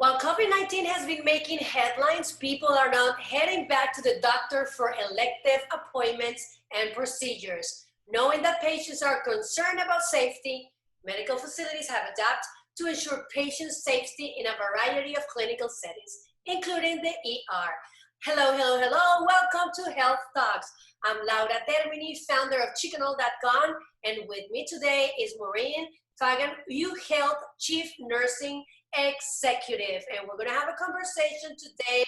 While COVID-19 has been making headlines, people are now heading back to the doctor for elective appointments and procedures. Knowing that patients are concerned about safety, medical facilities have adapted to ensure patient safety in a variety of clinical settings, including the ER. Hello. Welcome to Health Talks. I'm Laura Termini, founder of chickenall.com, and with me today is Maureen Fagan, UHealth Chief Nursing Executive, and we're going to have a conversation today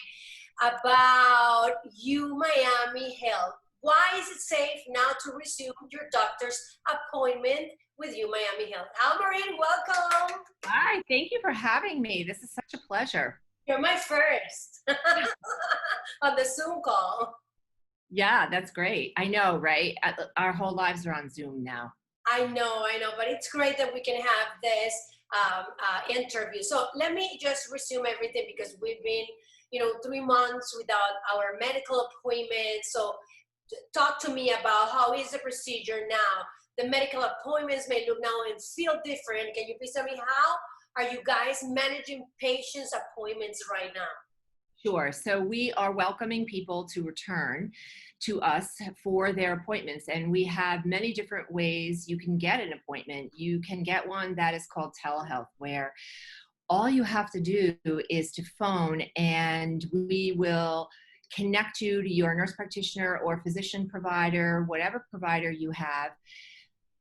about Miami Health. Why is it safe now to resume your doctor's appointment with Miami Health? Hi, Maureen, welcome. Hi, thank you for having me. This is such a pleasure. You're my first on the Zoom call. Yeah, that's great. I know, right? Our whole lives are on Zoom now. I know, but it's great that we can have this interview. So let me just resume everything because we've been, 3 months without our medical appointment. So talk to me about how is the procedure now? The medical appointments may look now and feel different. Can you please tell me how are you guys managing patients' appointments right now? Sure. So we are welcoming people to return to us for their appointments. And we have many different ways you can get an appointment. You can get one that is called telehealth, where all you have to do is to phone and we will connect you to your nurse practitioner or physician provider, whatever provider you have,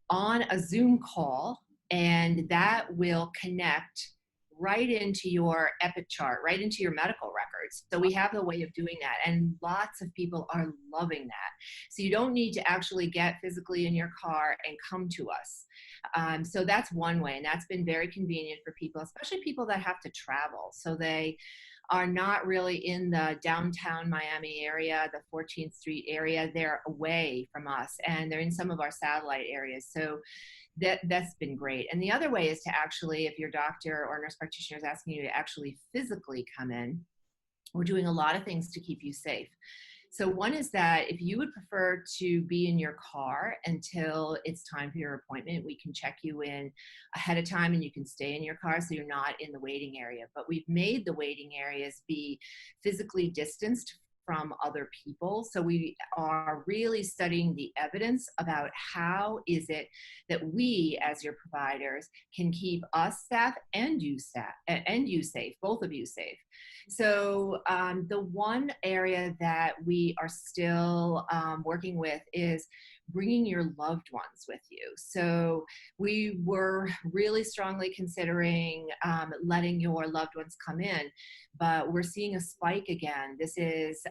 on a Zoom call, and that will connect right into your Epic chart, right into your medical records. So we have a way of doing that, and lots of people are loving that. So you don't need to actually get physically in your car and come to us. So that's one way, and that's been very convenient for people, especially people that have to travel. So they are not really in the downtown Miami area, the 14th Street area. They're away from us, and they're in some of our satellite areas. So that's been great. And the other way is to actually, if your doctor or nurse practitioner is asking you to actually physically come in, we're doing a lot of things to keep you safe. So one is that if you would prefer to be in your car until it's time for your appointment, we can check you in ahead of time and you can stay in your car so you're not in the waiting area. But we've made the waiting areas be physically distanced from other people. So we are really studying the evidence about how is it that we as your providers can keep us staff and you safe, both of you safe. So the one area that we are still working with is bringing your loved ones with you. So we were really strongly considering letting your loved ones come in, but we're seeing a spike again. This is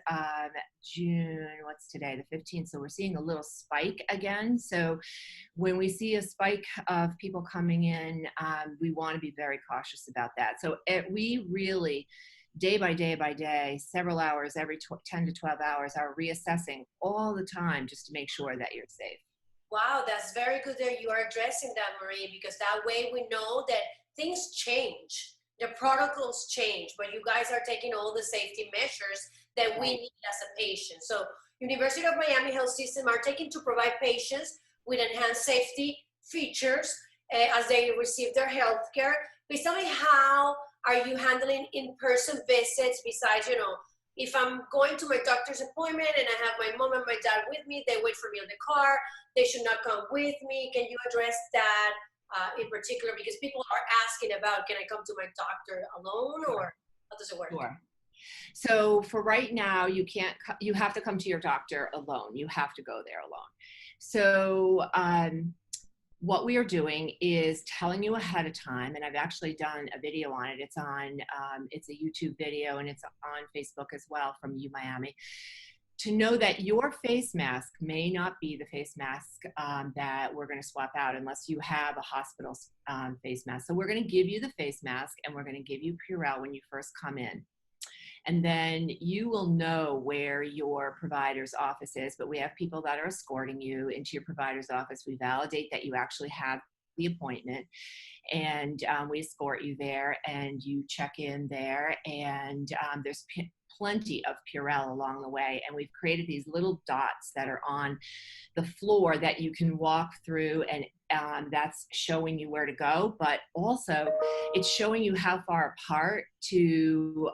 June, what's today, the 15th. So we're seeing a little spike again. So when we see a spike of people coming in, we want to be very cautious about that. So we really, day by day, several hours, every 10 to 12 hours, are reassessing all the time just to make sure that you're safe. Wow, that's very good that you are addressing that, Marie, because that way we know that things change. The protocols change, but you guys are taking all the safety measures that we need as a patient. So University of Miami Health System are taking to provide patients with enhanced safety features as they receive their health care. Please tell me, how are you handling in-person visits besides, if I'm going to my doctor's appointment and I have my mom and my dad with me, they wait for me in the car, they should not come with me. Can you address that in particular? Because people are asking about, can I come to my doctor alone, or how does it work? Sure. So for right now, you have to come to your doctor alone. You have to go there alone. So what we are doing is telling you ahead of time, and I've actually done a video on it. It's on, it's a YouTube video, and it's on Facebook as well from Miami. To know that your face mask may not be the face mask that we're going to swap out unless you have a hospital face mask. So we're going to give you the face mask, and we're going to give you Purell when you first come in. And then you will know where your provider's office is, but we have people that are escorting you into your provider's office. We validate that you actually have the appointment, and we escort you there, and you check in there, and there's plenty of Purell along the way. And we've created these little dots that are on the floor that you can walk through, and that's showing you where to go, but also it's showing you how far apart to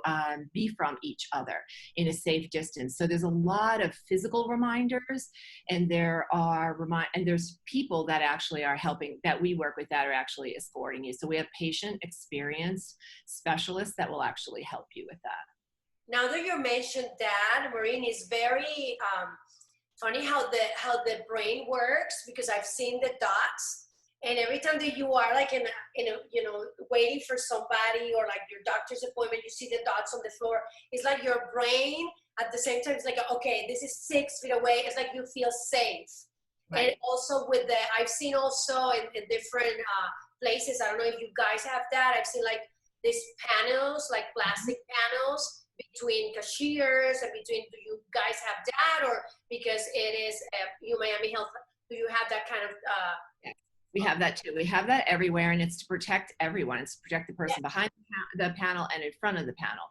be from each other in a safe distance. So there's a lot of physical reminders, and there's people that actually are helping, that we work with, that are actually escorting you. So we have patient experience specialists that will actually help you with that. Now that you mentioned that, Maureen, is very funny how the brain works, because I've seen the dots, and every time that you are like in a waiting for somebody, or like your doctor's appointment, you see the dots on the floor. It's like your brain at the same time, it's like, okay, this is 6 feet away. It's like you feel safe. Right. And also I've seen also in different places, I don't know if you guys have that, I've seen like these panels, like plastic panels between cashiers, and between, do you guys have that? Or because it is Miami Health, do you have that kind of we have that too. We have that everywhere, and it's to protect everyone. It's to protect the person behind the panel and in front of the panel.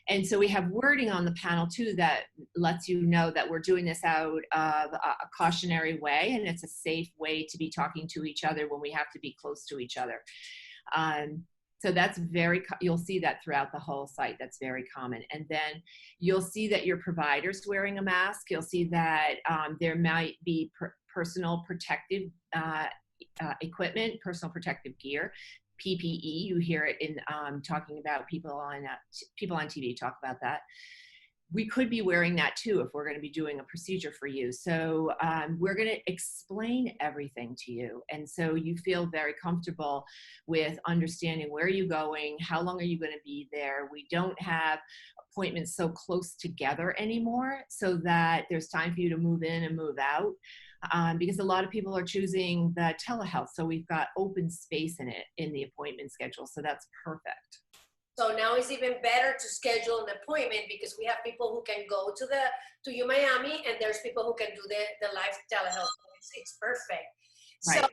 And so we have wording on the panel too that lets you know that we're doing this out of a cautionary way, and it's a safe way to be talking to each other when we have to be close to each other. So that's you'll see that throughout the whole site. That's very common. And then you'll see that your provider's wearing a mask. You'll see that there might be personal protective equipment, personal protective gear, PPE. You hear it in talking about people on TV talk about that. We could be wearing that too if we're going to be doing a procedure for you. So we're going to explain everything to you, and so you feel very comfortable with understanding where you're going, how long are you going to be there. We don't have appointments so close together anymore, so that there's time for you to move in and move out. Because a lot of people are choosing the telehealth. So we've got open space in the appointment schedule. So that's perfect. So now it's even better to schedule an appointment, because we have people who can go to Miami, and there's people who can do the live telehealth. It's perfect. Right. So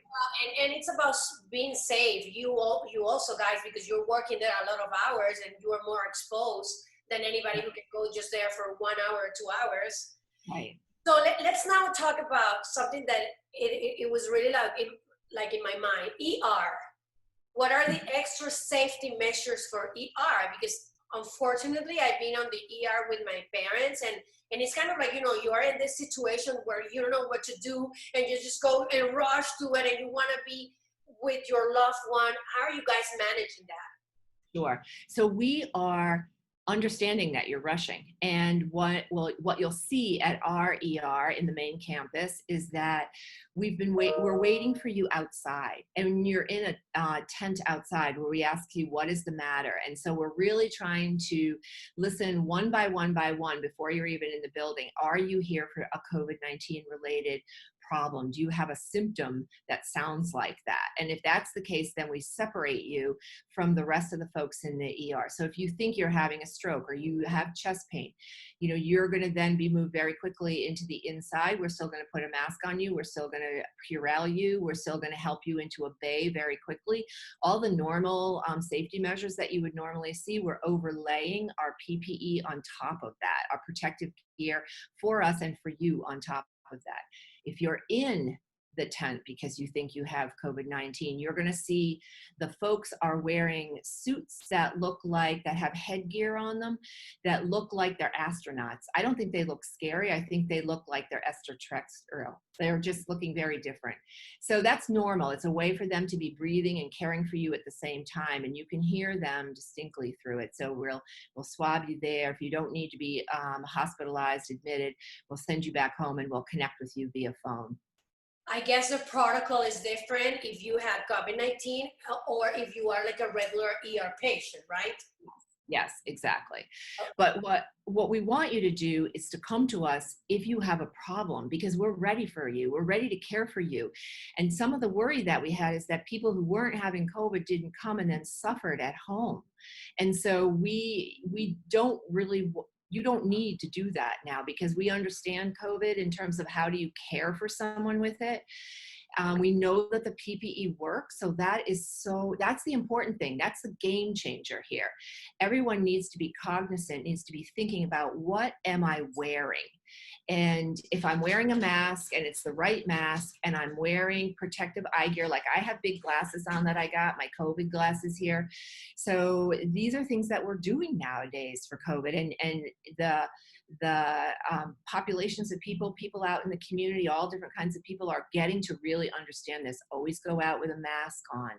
and it's about being safe. You also, guys, because you're working there a lot of hours, and you are more exposed than anybody who can go just there for 1 hour or 2 hours. Right. So let's now talk about something that it was really like in my mind. ER. What are the extra safety measures for ER? Because unfortunately, I've been on the ER with my parents, and it's kind of like, you are in this situation where you don't know what to do, and you just go and rush to it, and you want to be with your loved one. How are you guys managing that? Sure. So we are understanding that you're rushing, and what you'll see at our ER in the main campus is that we're waiting for you outside, and you're in a tent outside where we ask you what is the matter. And so we're really trying to listen one by one before you're even in the building. Are you here for a COVID-19 related problem? Do you have a symptom that sounds like that? And if that's the case, then we separate you from the rest of the folks in the ER. So if you think you're having a stroke or you have chest pain, you're going to then be moved very quickly into the inside. We're still going to put a mask on you. We're still going to Purell you. We're still going to help you into a bay very quickly. All the normal safety measures that you would normally see, we're overlaying our PPE on top of that, our protective gear for us and for you on top of that. If you're in the tent because you think you have COVID-19, you're going to see the folks are wearing suits that have headgear on them that look like they're astronauts. I don't think they look scary. I think they look like they're extraterrestrial. They're just looking very different. So that's normal. It's a way for them to be breathing and caring for you at the same time, and you can hear them distinctly through it. So we'll swab you there. If you don't need to be hospitalized, admitted, we'll send you back home, and we'll connect with you via phone. I guess the protocol is different if you have COVID-19 or if you are like a regular ER patient, right? Yes, exactly. But what we want you to do is to come to us if you have a problem, because we're ready for you. We're ready to care for you. And some of the worry that we had is that people who weren't having COVID didn't come and then suffered at home. And so we don't really... You don't need to do that now, because we understand COVID in terms of how do you care for someone with it. We know that the PPE works, so that's the important thing. That's the game changer here. Everyone needs to be cognizant, needs to be thinking about, what am I wearing? And if I'm wearing a mask and it's the right mask, and I'm wearing protective eye gear, like I have big glasses on that I got, my COVID glasses here. So these are things that we're doing nowadays for COVID, and the populations of people out in the community, all different kinds of people, are getting to really understand this. Always go out with a mask on.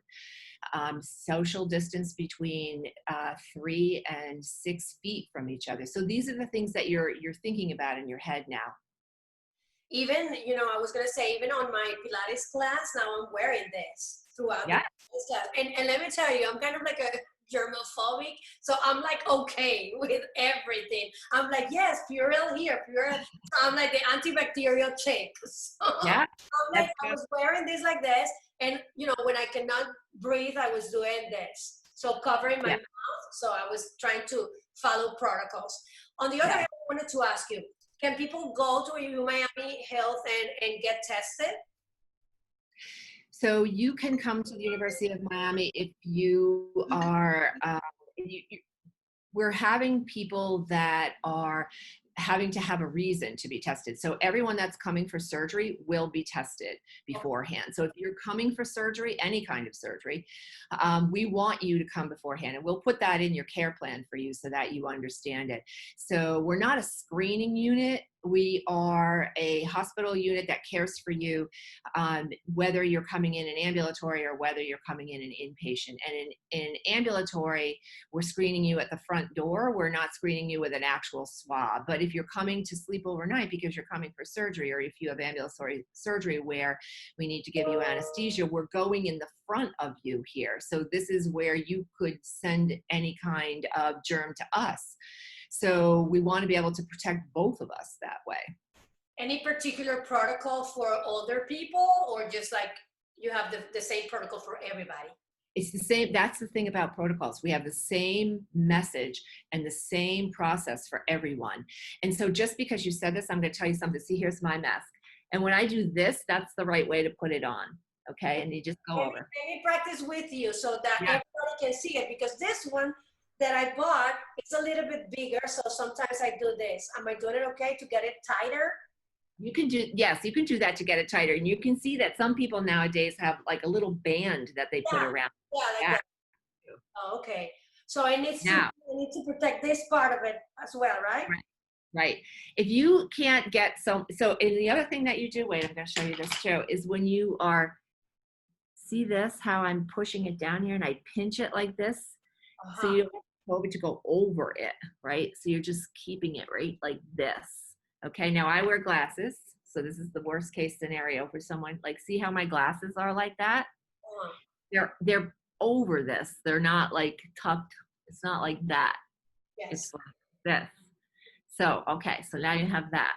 Social distance between 3 and 6 feet from each other. So these are the things that you're thinking about in your head now. Even, I was going to say, even on my Pilates class, now I'm wearing this throughout Yeah. the class. And let me tell you, I'm kind of like a germophobic, so I'm like okay with everything. I'm like, yes, Purell here, Purell. So I'm like the antibacterial chick. So Yeah. I'm like, I was wearing this like this, and when I cannot breathe, I was doing this. So covering my mouth. So I was trying to follow protocols. On the other hand, I wanted to ask you, can people go to Miami Health and get tested? So you can come to the University of Miami if you are, we're having people that are having to have a reason to be tested. So everyone that's coming for surgery will be tested beforehand. So if you're coming for surgery, any kind of surgery, we want you to come beforehand, and we'll put that in your care plan for you so that you understand it. So we're not a screening unit. We are a hospital unit that cares for you, whether you're coming in an ambulatory or whether you're coming in an inpatient. And in ambulatory, we're screening you at the front door. We're not screening you with an actual swab. But if you're coming to sleep overnight because you're coming for surgery, or if you have ambulatory surgery where we need to give you anesthesia, we're going in the front of you here. So this is where you could send any kind of germ to us. So we want to be able to protect both of us that way. Any particular protocol for older people, or just like you have the same protocol for everybody? It's the same. That's the thing about protocols. We have the same message and the same process for everyone. And so just because you said this, I'm going to tell you something. See, here's my mask. And when I do this, that's the right way to put it on. Okay. And you just go over. Let me practice with you so that everybody can see it, because this one that I bought, it's a little bit bigger. So sometimes I do this. Am I doing it okay to get it tighter? You can do, yes, you can do that to get it tighter. And you can see that some people nowadays have like a little band that they put around. Yeah, like that. Oh, okay. So I need to protect this part of it as well, right? Right. If you can't get so and the other thing that you do, wait, I'm going to show you this too, is when you are, see this, how I'm pushing it down here and I pinch it like this. So you don't want COVID to go over it, right? So you're just keeping it right like this. Okay, now I wear glasses, so this is the worst case scenario for someone. Like, see how my glasses are like that? They're over this. They're not like tucked. It's not like that. Yes. It's like this. So, okay, so now you have that.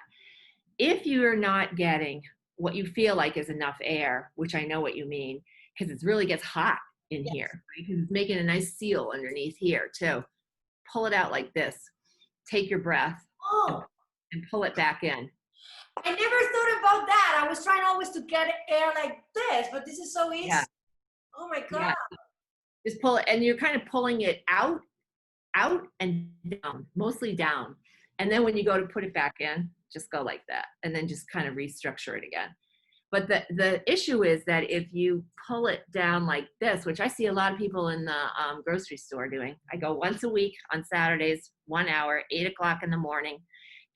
If you are not getting what you feel like is enough air, which I know what you mean, because it really gets hot in here, right? Because it's making a nice seal underneath here too. Pull it out like this. Take your breath and pull it back in. I never thought about that. I was trying always to get air like this, but this is so easy. Yeah. Oh my God. Yeah. Just pull it, and you're kind of pulling it out and down, mostly down. And then when you go to put it back in, just go like that, and then just kind of restructure it again. But the issue is that if you pull it down like this, which I see a lot of people in the grocery store doing, I go once a week on Saturdays, 1 hour, 8 o'clock in the morning,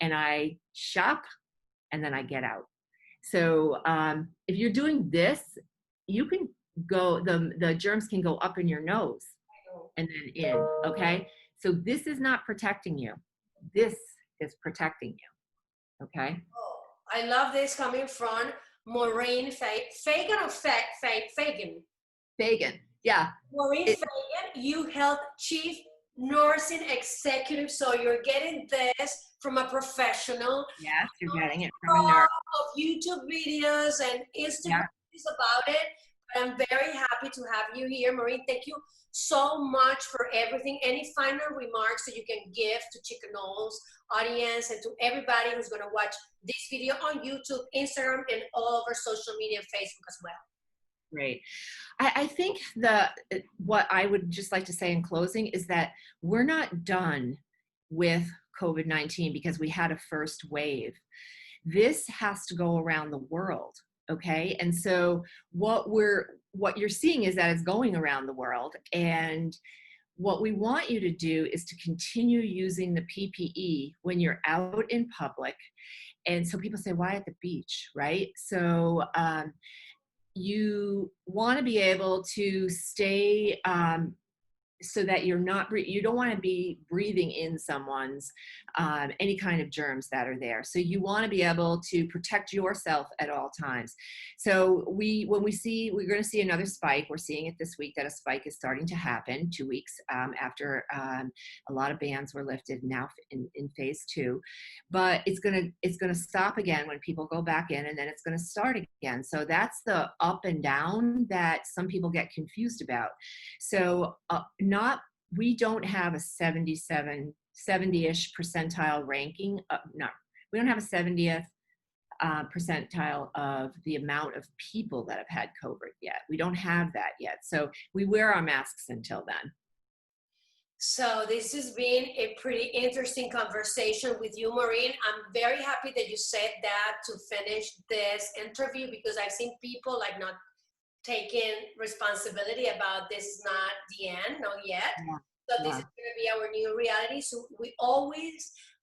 and I shop and then I get out. So if you're doing this, you can go, the germs can go up in your nose and then in, okay? So this is not protecting you. This is protecting you, okay? Oh, I love this coming from Maureen Fagan or Fagan? Fagan, yeah. Maureen Fagan, you Health Chief Nursing Executive. So you're getting this from a professional. Yes, you're getting it from a nurse. Of YouTube videos and Instagram videos about it. But I'm very happy to have you here, Maureen. Thank you so much for everything. Any final remarks that you can give to Chicano's audience and to everybody who's going to watch this video on YouTube, Instagram, and all over social media, Facebook as well? Great. I think what I would just like to say in closing is that we're not done with COVID-19 because we had a first wave. This has to go around the world, okay? And so what you're seeing is that it's going around the world, and what we want you to do is to continue using the PPE when you're out in public. And so people say, why at the beach, right? So you want to be able to stay so that you don't want to be breathing in someone's any kind of germs that are there. So you want to be able to protect yourself at all times. So we're going to see another spike. We're seeing it this week that a spike is starting to happen 2 weeks after a lot of bans were lifted now in phase 2. But it's going to stop again when people go back in, and then it's going to start again. So that's the up and down that some people get confused about. So we don't have a 70-ish percentile ranking. We don't have a 70th percentile of the amount of people that have had COVID yet. We don't have that yet. So we wear our masks until then. So this has been a pretty interesting conversation with you, Maureen. I'm very happy that you said that to finish this interview, because I've seen people like not taking responsibility about this is not the end, not yet. Yeah. So this is going to be our new reality. So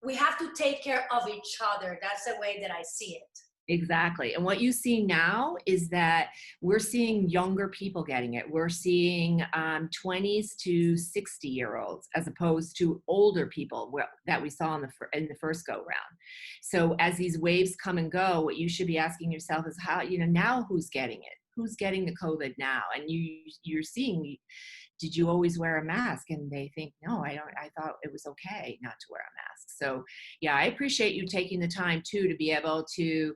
we have to take care of each other. That's the way that I see it. Exactly. And what you see now is that we're seeing younger people getting it. We're seeing 20s to 60-year-olds as opposed to older people that we saw in the first go round. So as these waves come and go, what you should be asking yourself is now who's getting it? Who's getting the COVID now? And you're seeing, did you always wear a mask? And they think, no, I don't. I thought it was okay not to wear a mask. So yeah, I appreciate you taking the time too to be able to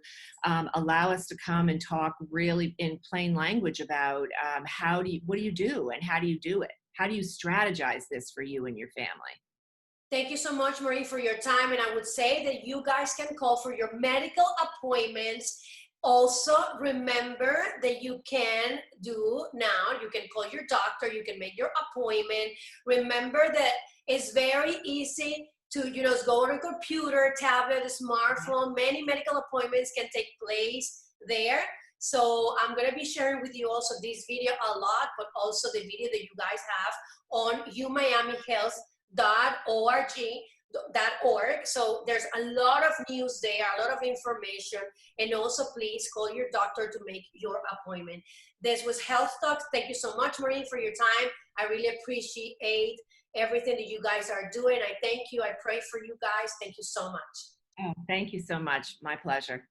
allow us to come and talk really in plain language about what do you do and how do you do it? How do you strategize this for you and your family? Thank you so much, Marie, for your time. And I would say that you guys can call for your medical appointments. Also, remember that you can call your doctor, you can make your appointment. Remember that it's very easy to, go on a computer, tablet, smartphone. Many medical appointments can take place there. So I'm going to be sharing with you also this video a lot, but also the video that you guys have on umiamihealth.org. So there's a lot of news there, a lot of information, and also please call your doctor to make your appointment. This was Health Talks. Thank you so much, Maureen, for your time. I really appreciate everything that you guys are doing. I thank you. I pray for you guys. Thank you so much. Oh, thank you so much. My pleasure.